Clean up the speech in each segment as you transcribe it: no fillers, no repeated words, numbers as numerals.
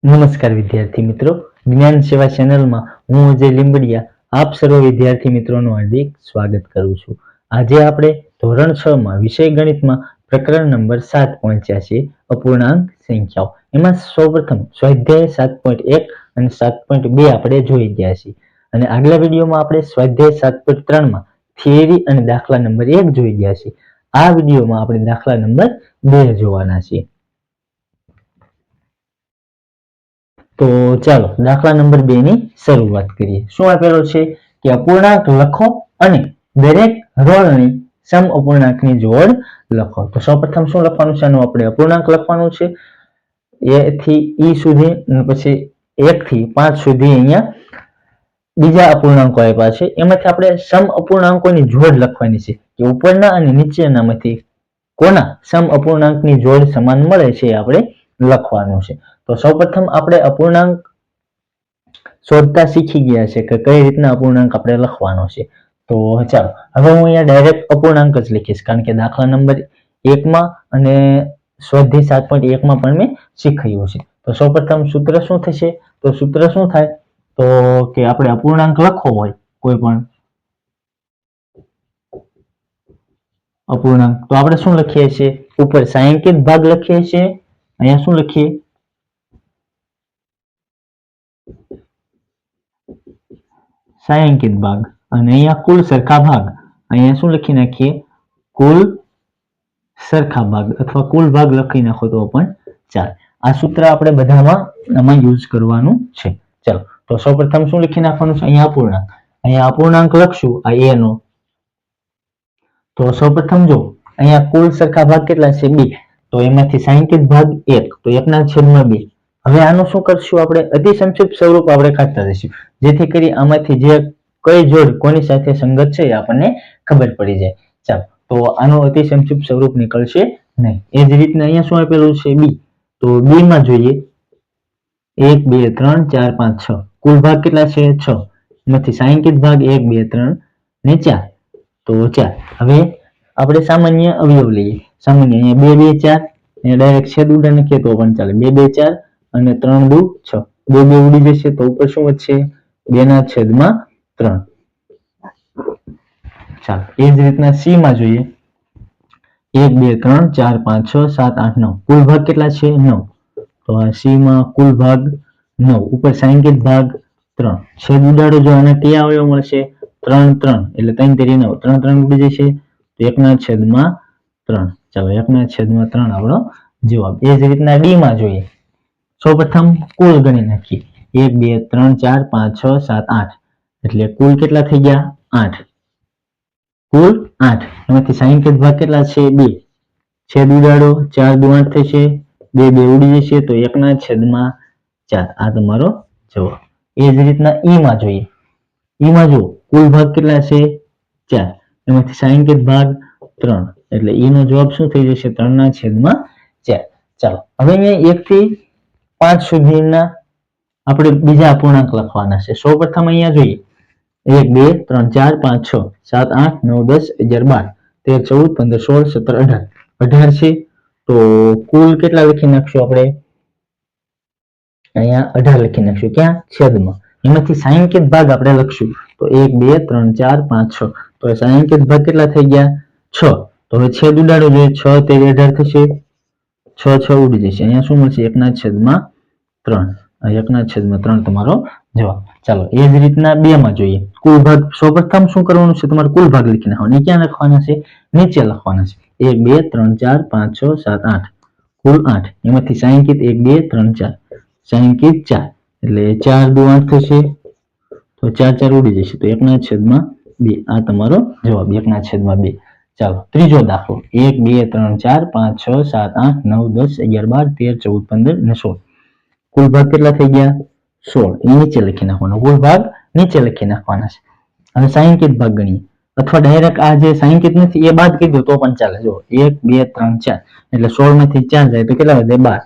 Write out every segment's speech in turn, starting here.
નમસ્કાર વિદ્યાર્થી મિત્રો, જ્ઞાન સેવા ચેનલમાં હું અજય લીંબડિયા આપ સર્વ વિદ્યાર્થી મિત્રોનું હાર્દિક સ્વાગત કરું છું. આજે આપણે ધોરણ 6 માં વિષય ગણિતમાં પ્રકરણ નંબર 7 પહોંચ્યા છીએ, અપૂર્ણાંક સંખ્યાઓ. એમાં સૌપ્રથમ સ્વાધ્યાય 7.1 અને 7.2 આપણે જોઈ ગયા છીએ અને આગલા વિડીયોમાં આપણે સ્વાધ્યાય 7.3 માં થિયરી અને દાખલા નંબર 1 જોઈ ગયા છીએ. આ વિડીયોમાં આપણે દાખલા નંબર 2 જોવાના છીએ. તો ચાલો દાખલા નંબર 2 ની શરૂઆત કરીએ. શું આપેલો છે કે અપૂર્ણાંક લખો અને દરેક રોલની સમ અપૂર્ણાંકની જોડ લખો. તો સૌપ્રથમ શું લખવાનું છે? આનું આપણે અપૂર્ણાંક લખવાનું છે a થી e સુધી અને પછી 1 થી 5 સુધી અહીંયા બીજા અપૂર્ણાંકો આપ્યા છે. એમાંથી આપણે સમ અપૂર્ણાંકોની જોડ લખવાની છે કે ઉપરના અને નીચેનામાંથી કોના સમ અપૂર્ણાંકની જોડ સમાન મળે છે આપણે લખવાનું છે. તો સૌપ્રથમ આપણે અપૂર્ણાંક શોધતા શીખી ગયા છે કે કઈ રીતના અપૂર્ણાંક આપણે લખવાનો છે. તો ચાલો હવે હું અહીંયા ડાયરેક્ટ અપૂર્ણાંક જ લખીશ, કારણ કે દાખલા નંબર 1 માં અને સ્વાધ્યાય 7.1 માં પણ મેં શીખવ્યું છે. તો સૌપ્રથમ સૂત્ર શું થશે? તો સૂત્ર શું થાય તો કે આપણે અપૂર્ણાંક લખવો હોય કોઈ પણ અપૂર્ણાંક તો આપણે શું લખીએ છીએ? ઉપર છાંયાંકિત ભાગ લખીએ છીએ, અહીંયા શું લખીએ? છાંયાંકિત ભાગ, અને અહીંયા કુલ સરખા ભાગ, અહીંયા શું લખી નાખીએ? કુલ સરખા ભાગ અથવા કુલ ભાગ લખી નાખો તો પણ ચાલે. આ સૂત્ર આપણે બધામાં આમાં યુઝ કરવાનું છે. ચલો તો સૌપ્રથમ શું લખી નાખવાનું છે? અહીંયા અપૂર્ણાંક લખશું આ a નો. તો સૌપ્રથમ જો અહીંયા કુલ સરખા ભાગ કેટલા છે? 2. તો એમાંથી છાંયાંકિત ભાગ 1, તો 1/2. હવે આનું શું કરશું આપણે? અતિ સંક્ષિપ્ત સ્વરૂપ આપણે કાઢતા જઈશું, જેથી કરી આમાંથી જે કઈ જોડ કોની સાથે સંગત છે એ આપણને ખબર પડી જાય. ચાલો તો આનું અતિ સંક્ષિપ્ત સ્વરૂપ નીકળશે નહીં. એ જ રીતના અહીંયા શું આપેલું છે? b. તો b માં જોઈએ 1 2 3 4 5 6. કુલ ભાગ કેટલા છે? 6. એમાંથી છાંયાંકિત ભાગ 1 2 3 ને 4, તો 4. હવે આપણે સામાન્ય અવયવ લઈએ. સામાન્ય અહીંયા 2 2 4, અહીંયા ડાયરેક્ટ છેદ ઉડા નાખીએ તો પણ ચાલે. 2 2 4 અને 3 2 6. 2 2 ઉડી જશે તો ઉપર શું વધશે? 2/3. ચાલો એ જ રીતના c માં જોઈએ 1 2 3 4 5 6 7 8 9. કુલ ભાગ કેટલા છે? 9. તો આ c માં કુલ ભાગ 9, ઉપર છાંયાંકિત ભાગ 3. છેદ ઉડાડો જો આને કયા અવયવ મળશે? 3 3 એટલે 3 તેરી 9. 3 3 ઉડી જશે તો 1/3. ચાલો 1/3 આપણો જવાબ. એ જ રીતના d માં જોઈએ. સૌપ્રથમ કુલ ગણી નાખીએ 1 2 3 4 5 6 7 8. એટલે કુલ કેટલા થઈ ગયા? 8. કુલ 8. એમાંથી છાંયાંકિત ભાગ કેટલા છે? 2. છેદ ઉડાડો 4 2 8 થશે, 2 2 ઉડી જશે તો 1/4. આ તમારો જવાબ. એ જ રીતના e માં જોઈએ. e માં જો કુલ ભાગ કેટલા છે? 4. એમાંથી છાંયાંકિત ભાગ 3, એટલે e નો જવાબ શું થઈ જશે? 3/4. ચાલો હવે અહીંયા 1 થી 5 સુધીના આપણે બીજા અપૂર્ણાંક લખવાના છે. સૌપ્રથમ અહીંયા જોઈએ 1 2 3 4 5 6 7 8 9 10 11 12 13 14 15 16 17 18 છે. તો કુલ કેટલા લખી નાખશું આપણે? અહીંયા 18 લખી નાખશું. ક્યાં? છેદમાં. એમાંથી છાંયાંકિત ભાગ આપણે લખશું તો 1 2 3 4 5 6. તો છાંયાંકિત ભાગ કેટલા થઈ ગયા? 6. તો હવે છેદ ઉડાડો જોઈએ. 6 તેરી 18 થશે, 6 6 ઉડી જશે. અહીંયા શું મળશે? 1/3. 1/3 તમારો જવાબ. ચાલો એ જ રીતના 2 માં જોઈએ. કુલ ભાગ સૌપ્રથમ શું કરવાનું છે? તમારે કુલ ભાગ લખી નાખવાનો. ક્યાં લખવાના છે? નીચે લખવાના છે. 1 2 3 4 5 6 7 8. કુલ 8. એમાંથી છાંયાંકિત 1 2 3 4. છાંયાંકિત 4 એટલે 4 2 8 થશે તો 4 4 ઉડી જશે તો 1/2. આ તમારો જવાબ. 1/2. ચાલો ત્રીજો દાખલો 1 2 3 4 5 6 7 8 9 10 11 12 13 14 15 અને 16. કુલ ભાગ કેટલા થઈ ગયા? 16. એ નીચે લખી નાખવાનો. કુલ ભાગ નીચે લખી નાખવાના છે. હવે છાંયાંકિત ભાગ ગણીએ, અથવા ડાયરેક્ટ આ જે છાંયાંકિત નથી એ બાદ કીધું તો પણ ચાલે. જો 1 2 3 4 એટલે 16 માંથી 4 જાય તો કેટલા વધે? 12.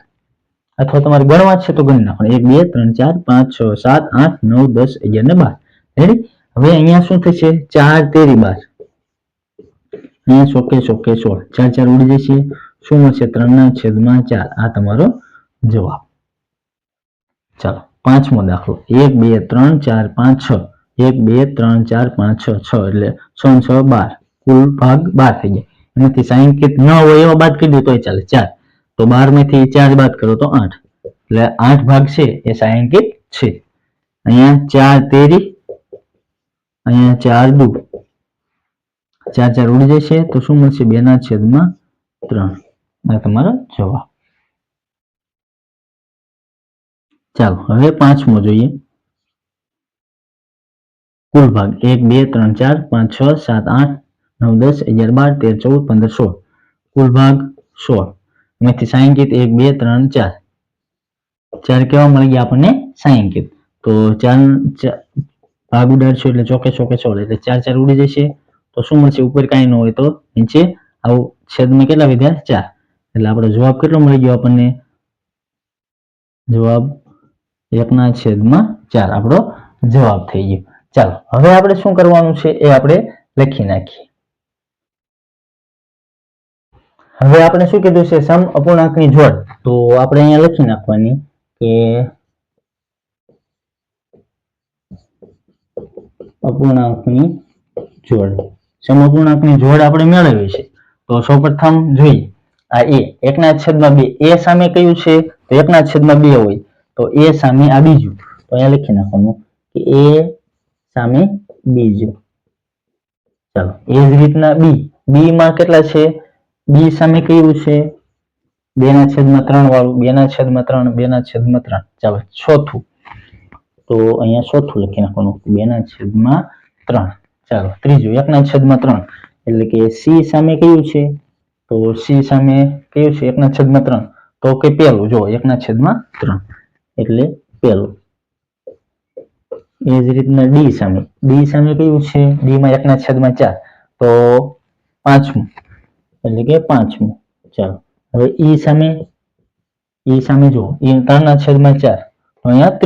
અથવા તમારે ગણવા છે તો ગણી નાખવાનું. 1 2 3 4 5 6 7 8 9 10 11 ને 12. રેડી? હવે અહીંયા શું થશે? 4 તેરી 12. અહીંયા સોકે 16. 4 4 ઉડી જશે. શું મળશે? 3/4. આ તમારો જવાબ. ચાલો પાંચમો દાખલો 1 2 3 4 5 6 1 2 3 4 5 6 6 એટલે 6 6 12 કુલ ભાગ 12 થઈ ગયા એમાંથી સાયંકિત ન હોય એવા બાદ કરી દો તોય ચાલે 4 તો 12 માંથી 4 બાદ કરો તો 8 એટલે 8 ભાગ છે એ સાયંકિત છે અહીંયા 4 તેરી અહીંયા 4 દુ 4 4 ઉડી જશે તો શું મળશે 2/3 આ તમારો જવાબ ચાલો હવે પાંચમો જોઈએ કુલ ભાગ 1 2 3 4 5 6 7 8 9 10 11 12 13 14 15 16 કુલ ભાગ 16 એમાંથી સાયંકિત 1 2 3 4 4 કેવા મળી ગયા આપણને સાયંકિત તો 4 ભાગ ઉડાડશો એટલે ચોકે ચોકે 16 એટલે 4 4 ઉડી જશે તો શું મળશે ઉપર કાંઈ ન હોય તો નીચે આવું છેદમાં કેટલા વધ્યા 4 એટલે આપણો જવાબ કેટલો મળી ગયો આપણને જવાબ 1/4 આપણો જવાબ થઈ ગયો ચાલો હવે આપણે શું કરવાનું છે એ આપણે લખી નાખીએ હવે આપણે શું કીધું છે સમ અપૂર્ણાંકની જોડ તો આપણે અહીંયા લખી નાખવાની કે અપૂર્ણાંકની જોડ સમઅપૂર્ણાંકની જોડ આપણે મેળવી છે તો સૌપ્રથમ જોઈએ આ a 1/2 a સામે કયું છે તો 1/2 હોય તો a સામે આ બીજું તો અહીંયા લખી નાખવાનું કે a સામે બીજું ચાલો એ જ રીતના b માં કેટલા છે b સામે કયું છે 2/3 વાળું 2/3 2/3 ચાલો ચોથું તો અહીંયા ચોથું લખી નાખવાનું 2/3 ચાલો ત્રીજું 1/3 એટલે કે c સામે કયું છે તો c સામે કયું છે 1/3 તો કે પેલું જો 1/3 એટલે પેલું એ જ રીતના d સામે કયું છે d માં 1/4 તો પાંચમું એટલે કે પાંચમું ચાલો હવે e સામે જો e 3/4 તો અહીંયા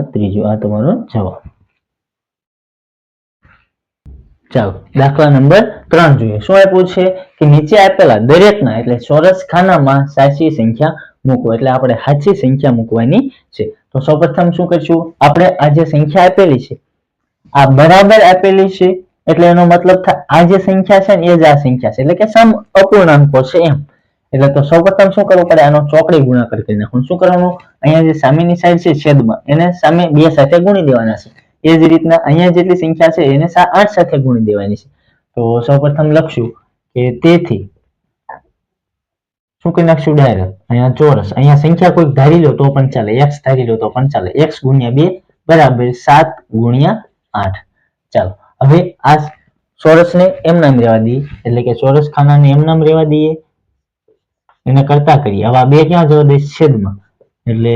ત્રીજું આ તમારો જવાબ ચાલો દાખલા નંબર 3 જોઈએ શું આપ્યું છે કે નીચે આપેલા દરેકના એટલે ચોરસ ખાનામાં સાચી સંખ્યા મૂકો એટલે આપણે સાચી સંખ્યા મૂકવાની છે તો સૌપ્રથમ શું કરશું આપણે આ જે સંખ્યા આપેલી છે આ બરાબર આપેલી છે એટલે એનો મતલબ આ જે સંખ્યા છે ને એ જ આ સંખ્યા છે એટલે કે સમ અપૂર્ણાંકો છે એમ એટલે તો સૌપ્રથમ શું કરવું પડે આનો ચોકડી ગુણાકાર કરી નાખવાનું શું કરવાનું અહીંયા જે સામેની સાઈડ છે છેદમાં એને સામે 2 સાથે ગુણી દેવાના છે એ જ રીતના અહીંયા જેટલી સંખ્યા છે એને 8 સાથે ગુણી દેવાની છે તો સૌપ્રથમ લખશું કે તેથી શું કરી નાખશું ડાયરેક્ટ અહીંયા ચોરસ અહીંયા સંખ્યા કોઈ ધારી લો તો પણ ચાલે x ધારી લો તો પણ ચાલે x * 2 બરાબર 7 * 8 ચાલો હવે આ ચોરસને એમ નામ રહેવા દઈએ એટલે કે ચોરસ ખાનાને એમ નામ રહેવા દઈએ એને કરતા કરીએ હવે આ બે ક્યાં જવા દે છેદમાં એટલે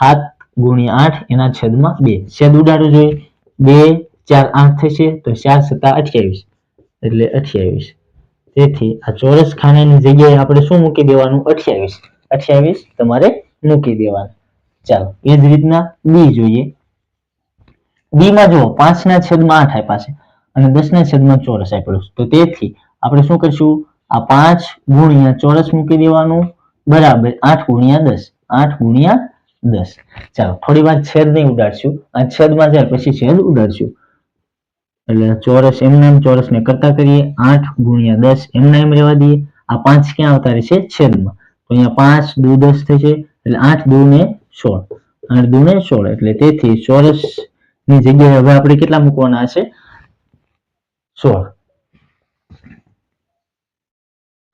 7 * 8 એના છેદમાં 2 છેદ ઉડાડવું જોઈએ 2 4 8 થશે તો 4 * 7 28 એટલે 28 તેથી આ ચોરસ ખાનાની જગ્યાએ આપણે શું મૂકી દેવાનું 28 તમારે મૂકી દેવાનું ચાલો એ જ રીતના b જોઈએ b માં જો 5/8 આપ્યા છે અને 10/4 ચોરસ આપેલું છે તો તેથી આપણે શું કરશું આ 5 * ચોરસ મૂકી દેવાનું બરાબર 8 * 10 ચાલો થોડી વાર છેદ નહીં ઉડાડશું આ છેદમાં જાય પછી છેદ ઉડાડશું એટલે ચોરસ એમનામ ચોરસને કરતા કરીએ 8 * 10 એમના એમ રહેવા દઈએ આ 5 ક્યાં આવતા રહેશે છેદમાં તો અહીંયા 5 * 2 10 થશે એટલે 8 * 2 = 16 એટલે તેથી ચોરસ ની જગ્યાએ હવે આપણે કેટલા મૂકવાના છે 16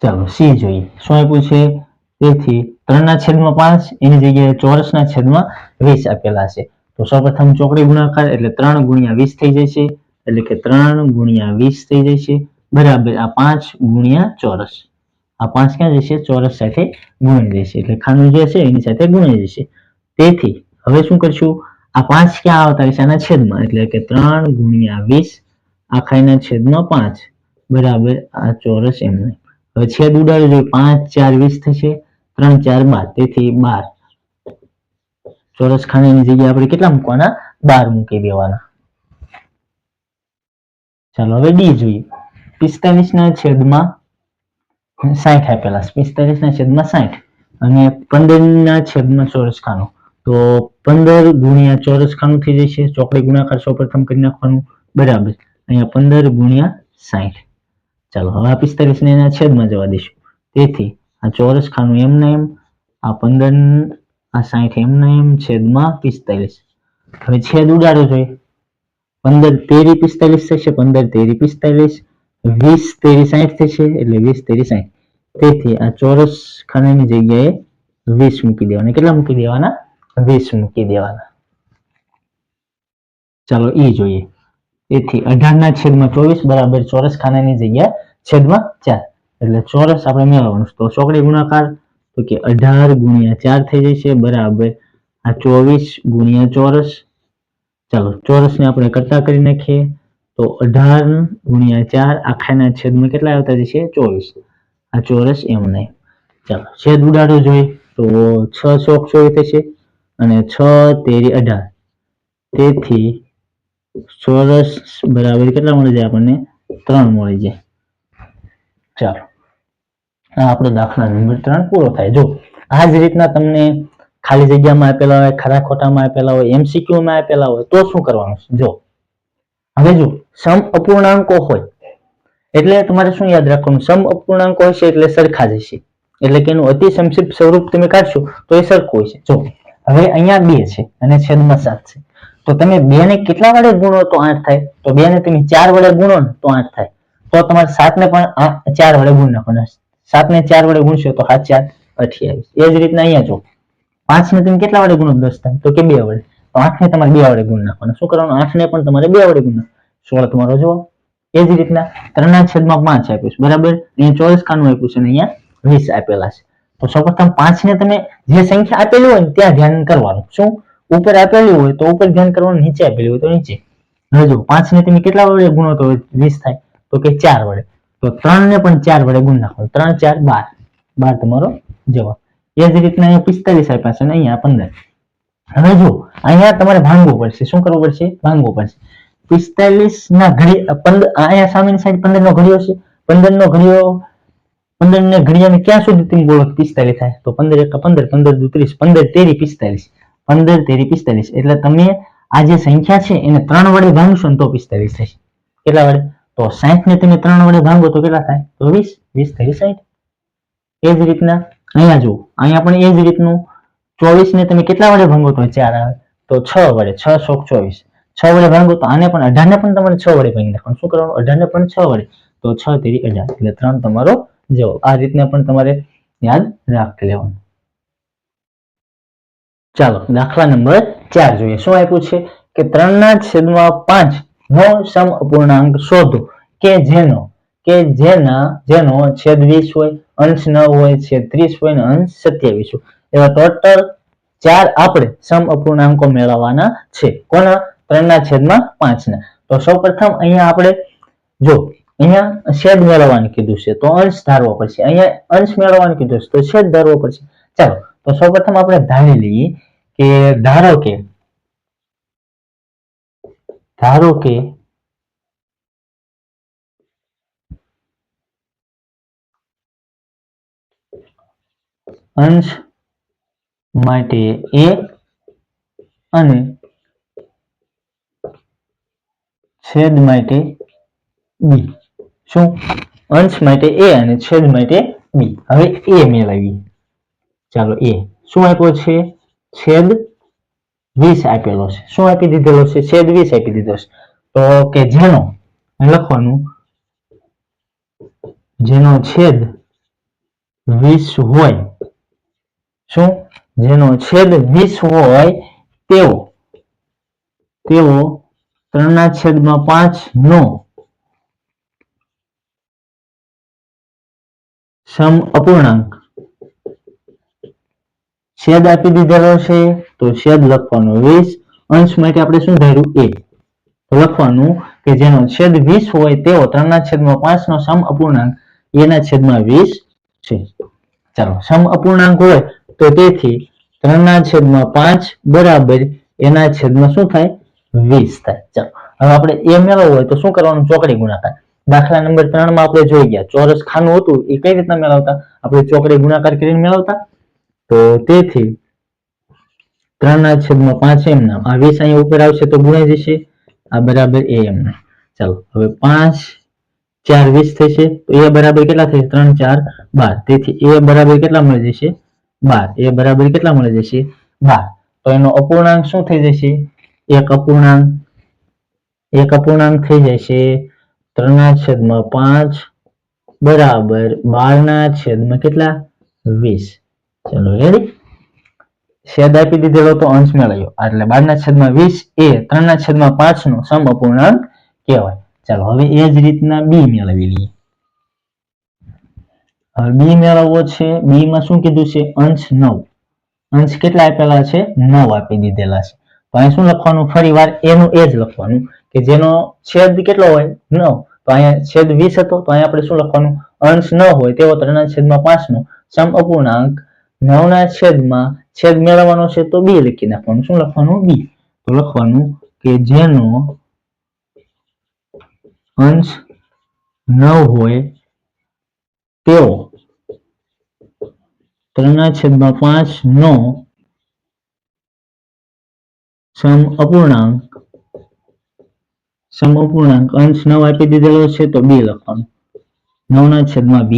ચાલો સી જોઈએ શું આપ્યું છે તેથી 3/5 એની જગ્યાએ ચોરસના છેદમાં 20 આપેલા છે તો સૌપ્રથમ ચોકડી ગુણાકાર એટલે 3 * 20 થઈ જશે એટલે કે 3 * 20 થઈ જશે બરાબર આ 5 * ચોરસ આ 5 ક્યાં જશે ચોરસ સાથે ગુણી જશે એટલે ખાનું જે છે એની સાથે ગુણી જશે તેથી હવે શું કરશું આ 5 ક્યાં આવતા રહેશે આના છેદમાં એટલે કે 3 * 20 આખાના છેદમાં 5 બરાબર આ ચોરસ એમને હવે છેદ ઉડાડો જોઈએ 5 4 20 થશે 3 4 12 તેથી 12 ચોરસ ખાનાની જગ્યાએ આપણે કેટલા મૂકવાના 12 મૂકી દેવાના ચાલો હવે ડી જોઈએ 45/60 આપેલા 45/60 અને 15 ના છેદમાં ચોરસ ખાનું, તો 15 ગુણ્યા ચોરસ ખાનું થઈ જશે, ચોકડી ગુણાકાર સૌપ્રથમ કરી નાખવાનું, બરાબર અહીંયા 15 ગુણ્યા 60. ચાલો હવે આ 45 ને એના છેદમાં જવા દઈશું, તેથી આ ચોરસ ખાનું એમ ને એમ, આ 15 આ 60 એમ ને એમ છેદમાં 45. હવે છેદ ઉડાડો જોઈએ, 15 તેરી 45 થશે, 15 તેરી 45, 20 તેરી 60 થશે, એટલે 20 તેરી 60. તેથી આ ચોરસ ખાનાની જગ્યાએ 20 મૂકી દેવાના. કેટલા મૂકી દેવાના? 20 મૂકી દેવાના. ચાલો ઈ જોઈએ. તેથી 18 ના છેદમાં 24 બરાબર ચોરસ ખાનાની જગ્યા છેદમાં 4, એટલે ચોરસ આપણે મેળવવાનું. તો ચોકડી ગુણાકાર તો કે 18 ગુણ્યા 4 થઈ જશે, બરાબર આ 24 ગુણ્યા ચોરસ. ચાલો ચોરસને આપણે કરતા કરી નાખીએ, તો 18 ગુણ્યા 4 આખાના છેદમાં કેટલા આવતા જશે? 24. આ ચોરસ એમ નહીં. ચાલો છેદ ઉડાડો જોઈએ, તો 6 ચોક 24 થશે અને 6 તેરી 18, તેથી ચોરસ બરાબર કેટલા મળી જાય આપણને? 3 મળી જાય. ચાલો આ આપણો દાખલા નંબર 3 પૂરો થાય. જો આ જ રીતના તમને ખાલી જગ્યામાં આપેલા હોય, ખરા ખોટામાં આપેલા હોય, MCQ માં આપેલા હોય તો શું કરવાનું છે? જો હવે જો સમ અપૂર્ણાંકો હોય એટલે તમારે શું યાદ રાખવાનું? સમ અપૂર્ણાંકો હશે એટલે સરખા જ હશે, એટલે કે એનું અતિ સંક્ષિપ્ત સ્વરૂપ તમે કાઢશો તો એ સરખું હશે. જો હવે અહીંયા 2 છે અને છેદમાં 7 છે, તો તમે 2 ને કેટલા વડે ગુણો તો 8 થાય? તો 2 ને તમે 4 વડે ગુણો ને તો 8 થાય. તો તમારે 7 ને પણ 4 વડે ગુણ નાખવાના. 7 ને 4 વડે ગુણશો તો 7 4 28. એ જ રીતના અહીંયા જો 5 ને તમે કેટલા વડે ગુણો? 10 થાય, તો કે 2 વડે. તો 8 ને તમારે 2 વડે ગુણ નાખવાના. શું કરવાનું? 8 ને પણ તમારે 2 વડે ગુણ નાખવાના. 16 તમારો જવાબ. એ જ રીતના 3 ના છેદમાં 5 આપ્યું છે, બરાબર અહીંયા ચોરસ ખાનું આપ્યું છે અને અહીંયા 20 આપેલા છે. તો સૌપ્રથમ 5 ને તમે જે સંખ્યા આપેલી હોય ને ત્યાં ધ્યાન કરવાનું. શું? ઉપર આપેલી હોય તો ઉપર ધ્યાન કરવાનું, નીચે આપેલી હોય તો નીચે. હવે જો 5 ને તમે કેટલા વડે ગુણો તો 20 થાય? તો કે 4 વડે. તો 3 ને પણ 4 વડે ગુણ નાખવાનું. 3 4 12, 12 તમારો જવાબ. એ જ રીતના અહીંયા 45 આપ્યા છે અને અહીંયા 15. હવે જો અહીંયા તમારે ભાંગવું પડશે. શું કરવું પડશે? ભાંગવું પડશે. 45 ના ઘડી 15, અહીંયા સામેની સાઈડ 15 નો ઘડિયો છે, 15 નો ઘડિયો 15 ને ઘડિયાને ક્યાં સુધી તમે બોલો 45 થાય? તો 15 1 15, 15 2 30, 15 તેરી 45, 15 તેરી 45. એટલે તમે આ જે સંખ્યા છે એને 3 વડે ભાંગશો ને તો 45 થશે. કેટલા વડે? તો 60 ને તમે 3 વડે ભાંગો તો કેટલા થાય? તો 20, 20 તેરી 60. એ જ રીતના અહીંયા જુઓ, અહીંયા પણ એ જ રીતનું 24 ને તમે કેટલા વડે ભાંગો તો 4 આવે? તો 6 વડે. 6 ચોક 24, 6 વડે ભાંગો તો આને પણ 18 ને પણ તમારે 6 વડે ભાંગી નાખવાનું. શું કરવાનું? 18 ને પણ 6 વડે, તો 6 તેરી 18, એટલે 3 તમારો જવાબ. આ રીતના પણ તમારે યાદ રાખી લેવાનું. ચાલો દાખલા નંબર 4 જોઈએ. શું આપ્યું છે? કે 3 ના છેદમાં 5 નો સમ અપૂર્ણાંક શોધો કે જેનો છેદ 20 હોય, અંશ 9 હોય, છેદ 30 હોય અને અંશ 27 હોય. એવા ટોટલ 4 આપણે સમ અપૂર્ણાંકો મેળવવાના છે. કોના? 3 ના છેદમાં 5 ના. તો સૌપ્રથમ અહીંયા આપણે જો અહીંયા છેદ મેળવવાનું કીધું છે તો અંશ ધારવો પડશે. અહીંયા અંશ મેળવવાનું કીધું છે તો છેદ ધારવો પડશે. ચાલો તો સૌપ્રથમ આપણે ધારી લઈએ કે ધારો કે અંશ માટે a અને છેદ માટે b. શું? અંશ માટે a અને છેદ માટે b. હવે a મેળવીએ. ચાલો a શું આપ્યો છે? છેદ 20 આપેલો છે. શું આપી દીધેલો છે? છેદ 20 આપી દીધો છે. તો કે જેનો લખવાનું, જેનો છેદ 20 હોય, શું? જેનો છેદ 20 હોય તેવો 3 ના છેદમાં 5 નો સમ અપૂર્ણાંક. છેદ આપી દીધેલો છે તો છેદ લખવાનો 20, અંશ માટે આપણે શું ધાર્યું? a. તો લખવાનું કે જેનો છેદ 20 હોય તેવો 3 ના છેદમાં 5 નો સમ અપૂર્ણાંક a ના છેદમાં 20 છે. ચાલો સમ અપૂર્ણાંક હોય તો તેથી 3 ના છેદમાં 5 બરાબર a ના છેદમાં શું થાય? 20 થાય. ચાલો હવે આપણે a મેળવવું હોય તો શું કરવાનું? ચોકડી ગુણાકાર. દાખલા નંબર 3 માં આપણે જોઈ ગયા ચોરસ ખાનું હતું એ કઈ રીતના મેળવતા? આપણે ચોકડી ગુણાકાર કરીને મેળવતા. તો તેથી 3/5 એમ નામ આ 20 અહીંયા ઉપર આવશે તો ગુણાઈ જશે આ બરાબર a એમ નામ. ચાલો હવે 5 4 20 થશે તો a બરાબર કેટલા થશે 3 4 12 તેથી a બરાબર કેટલા મળી જશે 12 a બરાબર કેટલા મળી જશે 12 તો એનો અપૂર્ણાંક શું થઈ જશે એક અપૂર્ણાંક થઈ જશે 3/5 બરાબર 12 કેટલા 20. ચલો રેડી છેદ આપી દીધેલો તો અંશ મેળવ્યો એટલે 12/20 એ 3/5 નો સમઅપૂર્ણાંક કહેવાય. ચાલો હવે એ જ રીતના બી મેળવી લઈએ. હવે બી મેળવવો છે બી માં શું કીધું છે અંશ 9 અંશ કેટલા આપેલા છે 9 આપી દીધેલા છે તો અહીં શું લખવાનું ફરીવાર એનું એ જ લખવાનું કે જેનો છેદ કેટલો હોય 9 તો અહીંયા છેદ 20 હતો તો અહીંયા આપણે શું લખવાનું અંશ 9 હોય તેવો 3/5 નો સમઅપૂર્ણાંક 9 ના છેદ મેળવવાનો છે તો b લખી નાખવાનું શું લખવાનું b તો લખવાનું કે જેનો અંશ 9 હોય તેવો 3/5 નો સમઅપૂર્ણાંક અંશ 9 આપી દીધેલો છે તો b લખવાનું 9/b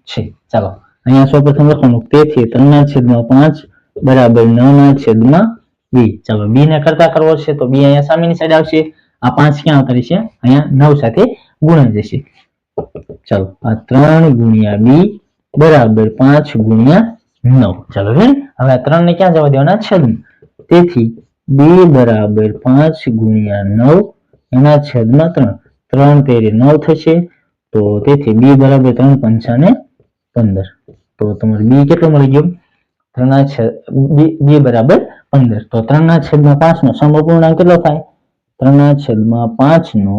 છે. ચાલો અહીંયા સૌપ્રથમ લખવાનું તેથી 3/5 બરાબર 9/b. ચાલો b ને કરતા કરવો છે તો b અહીંયા સામેની સાઈડ આવશે આ 5 ક્યાં આવતા રહેશે અહીંયા 9 સાથે ગુણાઈ જશે. ચાલો આ 3 ગુણ્યા b બરાબર 5 ગુણ્યા 9. ચાલો રેડી હવે આ 3 ને ક્યાં જવા દેવાના છેદમાં તેથી b બરાબર 5 ગુણ્યા 9 એના છેદમાં 3 તેરી 9 થશે તો તેથી b બરાબર 3 પંચા 15 તો તમારે b કેટલો મળી ગયો b બરાબર 15 તો 3/5 નો સમઅપૂર્ણાંક કેટલો થાય 3/5 નો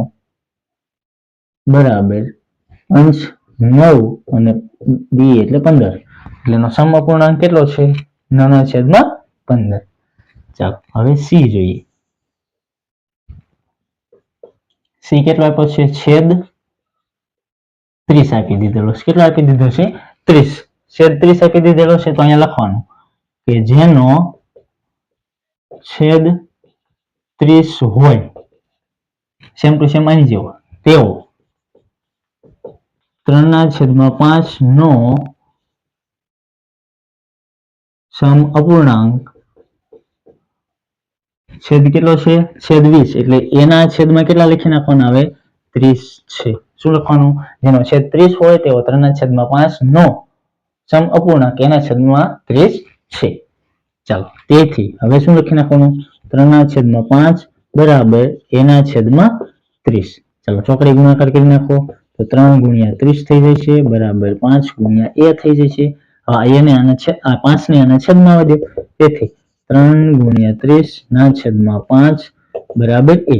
બરાબર અંશ 9 અને b એટલે 15 એટલે એનો સમઅપૂર્ણાંક કેટલો છે 9/15. ચાલો હવે c જોઈએ c કેટલો આપ્યો છે છેદ 30 આપી દીધેલો છે કેટલો આપી દીધો છે 30 છેદ 30 આપી દીધેલો છે તો અહીંયા લખવાનું કે જેનો છેદ 30 હોય સેમ ટુ સેમ અહીં જેવો તેવો 3/5 નો સમઅપૂર્ણાંક છેદ કેટલો છે છેદ 20 એટલે એના છેદમાં કેટલા લખી નાખવાના આવે 30 છે. શું લખવાનું જેનો છેદ 30 હોય તેવો 3/5 નો સમઅપૂર્ણાંક એના છેદમાં 30 છે. ચાલો તેથી હવે શું લખી નાખવાનું 3/5 બરાબર એના છેદમાં 30. ચાલો ચોકડી ગુણાકાર કરી નાખો તો 3 ગુણ્યા 30 થઈ જશે બરાબર 5 ગુણ્યા a થઈ જશે. આ 5 ને આના છેદમાં આવવા દો તેથી 3 ગુણ્યા 30 ના છેદમાં 5 બરાબર a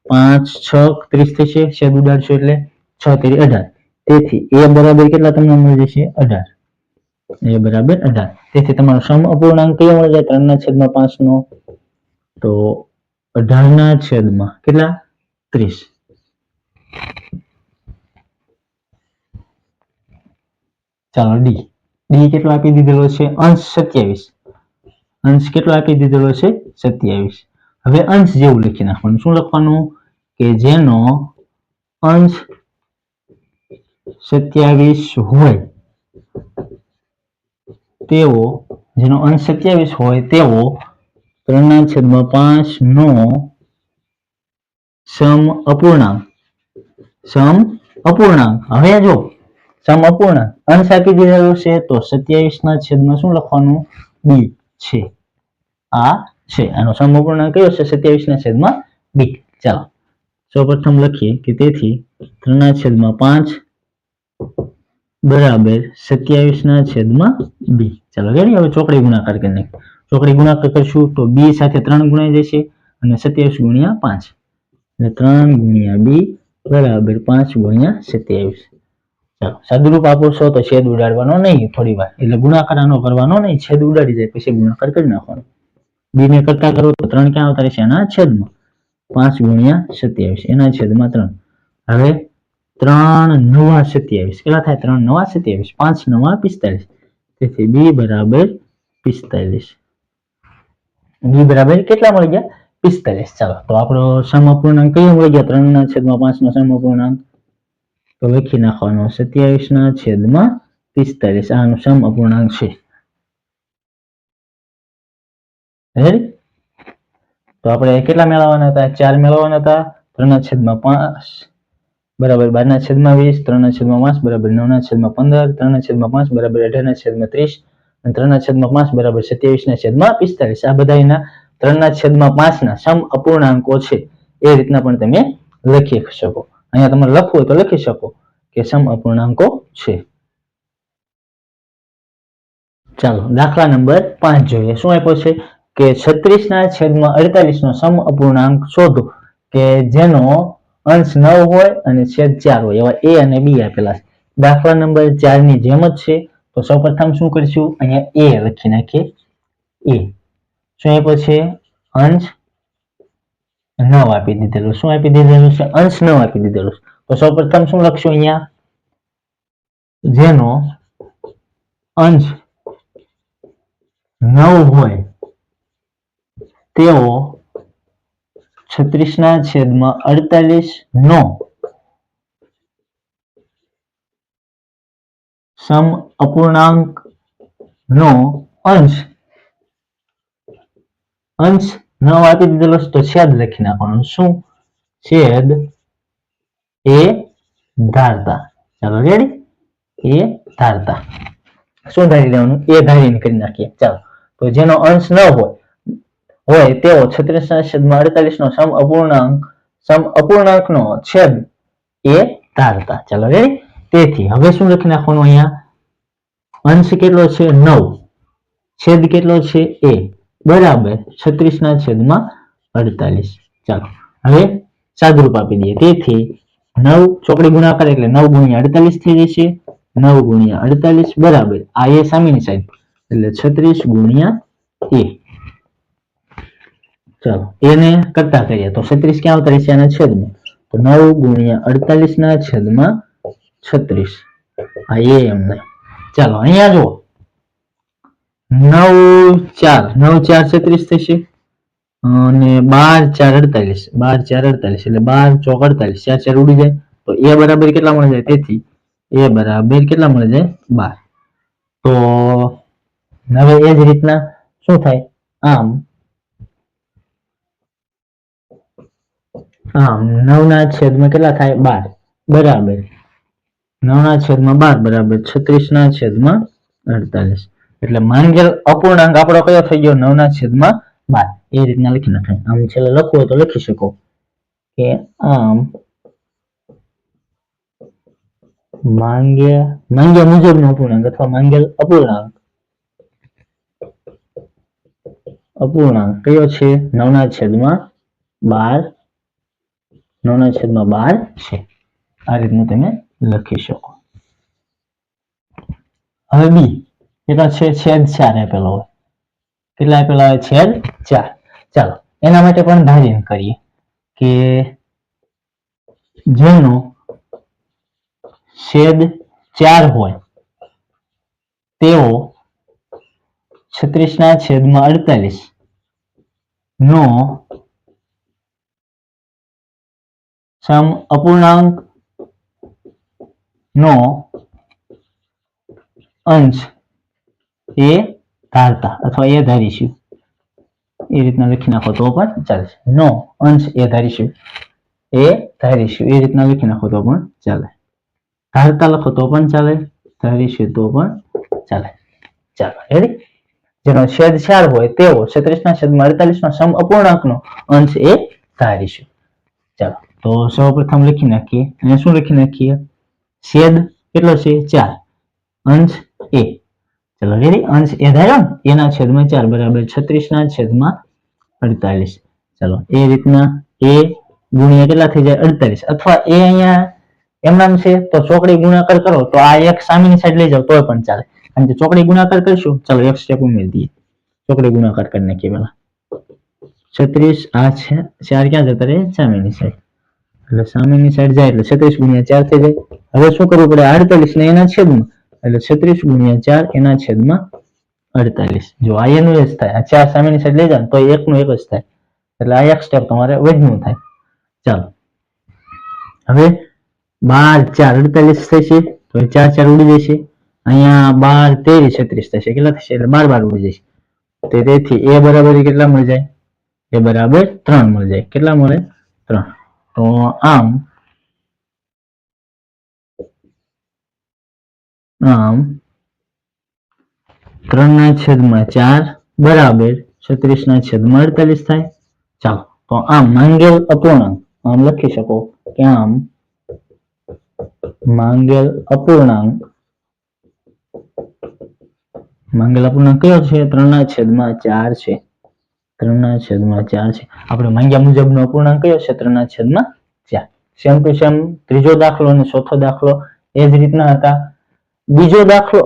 5 6 30 થશે છેદ ઉડાડશો એટલે 6 તેરી 18 તેથી a બરાબર કેટલા તમને મળી જશે 18 a બરાબર 18 તેથી તમારો સમઅપૂર્ણાંક કયો મળી જાય 3/5 નો તો 18 ના છેદમાં કેટલા 30. ચાલો ડી કેટલો આપી દીધેલો છે અંશ 27 અંશ કેટલો આપી દીધેલો છે 27. હવે અંશ જેવું લખી નાખવાનું શું લખવાનું કે જેનો અંશ 27 હોય તેવો 3/5 નો સમઅપૂર્ણાંક હવે જો સમઅપૂર્ણાંક અંશ આપી દીધેલો છે તો 27 ના છેદમાં શું લખવાનું b છે આ છે આનો સમઅપૂર્ણાંક કયો છે 27 ના છેદમાં b. ચાલો સૌપ્રથમ લખીએ કે તેથી 3/5 બરાબર 27 ના છેદમાં b. ચાલો રેડી હવે ચોકડી ગુણાકાર કરી નાખીએ ચોકડી ગુણાકાર કરશું તો b સાથે 3 ગુણાઈ જશે અને 27 ગુણ્યા 5 એટલે 3 ગુણ્યા b બરાબર 5 ગુણ્યા 27. ચાલો સાદુરૂપ આપો છો તો છેદ ઉડાડવાનો નહીં થોડી વાર એટલે ગુણાકાર આનો કરવાનો નહીં છેદ ઉડાડી જાય પછી ગુણાકાર કરી નાખવાનો b ને કરતા કરો તો 3 ક્યાં આવતા રહેશે આના છેદમાં 5 ગુણ્યા 27 એના છેદમાં 3 હવે 3 9 27 કેટલા થાય 3 9 27 5 9 45 તેથી b બરાબર 45 b બરાબર કેટલા મળી ગયા 45. ચાલો તો આપણો સમઅપૂર્ણાંક કયો મળી ગયા 3/5 નો સમઅપૂર્ણાંક તો લખી નાખવાનો 27/45 આનો સમઅપૂર્ણાંક છે. રેડી તો આપણે કેટલા મેળવવાના હતા 4 મેળવવાના હતા 3/5 બરાબર 12/20 3/5 બરાબર 9/15 3/5 બરાબર 18/30 અને 3/5 બરાબર 27/45 આ બધા એના 3/5 ના સમ અપૂર્ણાંકો છે. એ રીતના પણ તમે લખી શકો. અહીંયા તમારે લખવું હોય તો લખી શકો કે સમ અપૂર્ણાંકો છે. ચાલો દાખલા નંબર 5 જોઈએ. શું આપ્યો છે કે 36/48 નો સમ અપૂર્ણાંક શોધો કે જેનો અંશ 9 હોય અને છેદ 4 હોય. એવા a અને b આપેલા છે. દાખલા નંબર 4 ની જેમ જ છે. તો સૌપ્રથમ શું કરીશું અહીંયા a લખી નાખીએ. a શું આપ્યો છે અંશ 9 આપી દીધેલું. શું આપી દીધેલું છે અંશ 9 આપી દીધેલું. તો સૌપ્રથમ શું લખશું અહીંયા જેનો અંશ 9 હોય તેઓ 36/48 નો સમ અપૂર્ણાંક નો અંશ 9 આપી દીધેલો તો છેદ લખી નાખવાનો. શું છેદ એ ધારતા. ચાલો રેડી એ ધારતા શું ધારી લેવાનું એ ધારીને કરી નાખીએ. ચાલો તો જેનો અંશ 9 હોય તેઓ 36/48 નો સમ અપૂર્ણાંક નો છેદ એ ધારતા. ચાલો રેડી તેથી હવે શું લખી નાખવાનું અહીંયા અંશ કેટલો છે 9 છેદ કેટલો છે a બરાબર 36/48. ચાલો હવે સાદુરૂપ આપી દઈએ. તેથી 9 ચોકડી ગુણાકાર એટલે 9 × 48 થઈ જશે. 9 × 48 બરાબર આ એ સામેની સાઈડ એટલે 36 × a. ચાલો એને કરતા કરીએ તો 36 ક્યાં આવતા રહેશે આના છેદમાં તો 9 × 48 ના છેદમાં 36 આ એ એમને. ચાલો અહીંયા જો 9 4 36 થશે અને 12 4 48 એટલે 12 ચોક 48 4 4 ઉડી જાય તો a બરાબર કેટલા મળી જાય તેથી a બરાબર કેટલા મળી જાય 12. તો હવે એ જ રીતના શું થાય આમ 9 ના છેદમાં કેટલા થાય 12 બરાબર 9 ના છેદમાં 12 બરાબર 36/48 એટલે માંગેલ અપૂર્ણાંક આપણો કયો થઈ ગયો 9 ના છેદમાં 12. એ રીતના લખી નાખાય. આમ છેલ્લે લખવું હોય તો લખી શકો કે આમ માંગ્યા મુજબનો અપૂર્ણાંક અથવા માંગેલ અપૂર્ણાંક કયો છે 9 ના છેદમાં 12 9 ના છેદમાં 12 છે. આ રીતનું તમે લખી શકો. હવે બી કેટલા છે છેદ 4 આપેલો હોય. કેટલા આપેલા હોય છેદ 4. ચાલો એના માટે પણ ધારીને કરીએ કે જેનો છેદ 4 હોય તેઓ 36/48 નો સમ અપૂર્ણાંક નો અંશ એ ધારતા અથવા એ ધારીશું. એ રીતના લખી નાખો તો પણ ચાલશે. નો અંશ એ ધારીશું એ રીતના લખી નાખો તો પણ ચાલે. ધારતા લખો તો પણ ચાલે ધારીશું તો પણ ચાલે. ચાલો રેડી જેનો છેદ 4 હોય તેઓ 36/48 નો સમ અપૂર્ણાંક નો અંશ એ ધારીશું. ચાલો તો સૌપ્રથમ લખી નાખીએ. અને શું લખી નાખીએ છેદ કેટલો છે 4 અંશ a. ચલો રેડી અંશ એ ધાર્યો ને એના છેદમાં 4 બરાબર 36/48. ચલો એ રીતના a ગુણ્યા કેટલા થઈ જાય 48 અથવા a અહીંયા એમ નામ છે તો ચોકડી ગુણાકાર કરો તો આ એક સામેની સાઈડ લઈ જાવ તોય પણ ચાલે. કારણ કે ચોકડી ગુણાકાર કરશું ચલો એક સ્ટેપ ઉમેરી દઈએ. ચોકડી ગુણાકાર કરી નાખીએ પહેલા 36 આ છે 4 ક્યાં જતા રહે સામેની સાઈડ એટલે સામેની સાઈડ જાય એટલે 36 × 4 થઈ જાય. હવે શું કરવું પડે 48 ને એના છેદમાં એટલે 36 × 4 એના છેદમાં 48. જો આ એનું એ જ થાય, આ 4 સામેની સાઈડ લઈ જાય તો એકનું એક જ થાય, એટલે આ એક સ્ટેપ તમારે વધ્યું થાય. ચાલો હવે 12 4 48 થશે, તો 4 4 ઉડી જશે. અહીંયા 12 13 36 થશે, કેટલા થશે? એટલે 12 12 ઉડી જશે. તો તેથી a બરાબર કેટલા મળી જાય? a બરાબર 3 મળી જાય. કેટલા મળે? 3. તો આમ 3/4 બરાબર 36/48 થાય. ચાલો તો આમ માંગેલ અપૂર્ણાંક આમ લખી શકો કે આમ માંગેલ અપૂર્ણાંક કયો છે? 3/4 છે. 3/4 છે. આપણે માંગ્યા મુજબનો અપૂર્ણાંક કયો છે? 3/4. સેમ ટુ સેમ ત્રીજો દાખલો અને ચોથો દાખલો એ જ રીતના હતા. બીજો દાખલો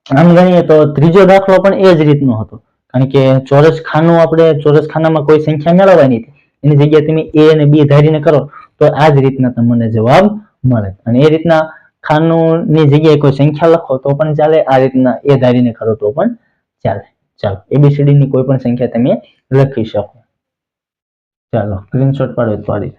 આમ ગણીએ તો ત્રીજો દાખલો પણ એ જ રીતનો હતો, કારણ કે ચોરસ ખાનું આપણે ચોરસ ખાનામાં કોઈ સંખ્યા મેળવવાની હતી, એની જગ્યાએ તમે a અને b ધારીને કરો તો આ જ રીતના તમને જવાબ મળે. અને એ રીતના ખાનુંની જગ્યાએ કોઈ સંખ્યા લખો તો પણ ચાલે, આ રીતના a ધારીને કરો તો પણ ચાલે. ચાલો ABCD ની કોઈ પણ સંખ્યા તમે લખી શકો. ચાલો સ્ક્રીનશોટ પાડો તો પાડી.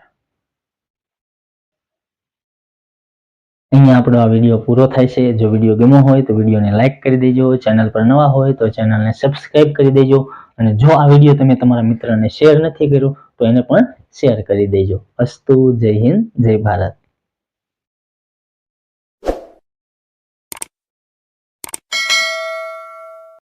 અહીંયા આપણો આ વિડીયો પૂરો થાય છે. જો વિડીયો ગમ્યો હોય તો વિડીયોને લાઈક કરી દેજો, ચેનલ પર નવા હોય તો ચેનલને સબસ્ક્રાઇબ કરી દેજો, અને જો આ વિડીયો તમે તમારા મિત્રને શેર નથી કર્યો તો એને પણ શેર કરી દેજો. અસ્તુ. જય હિન્દ, જય ભારત.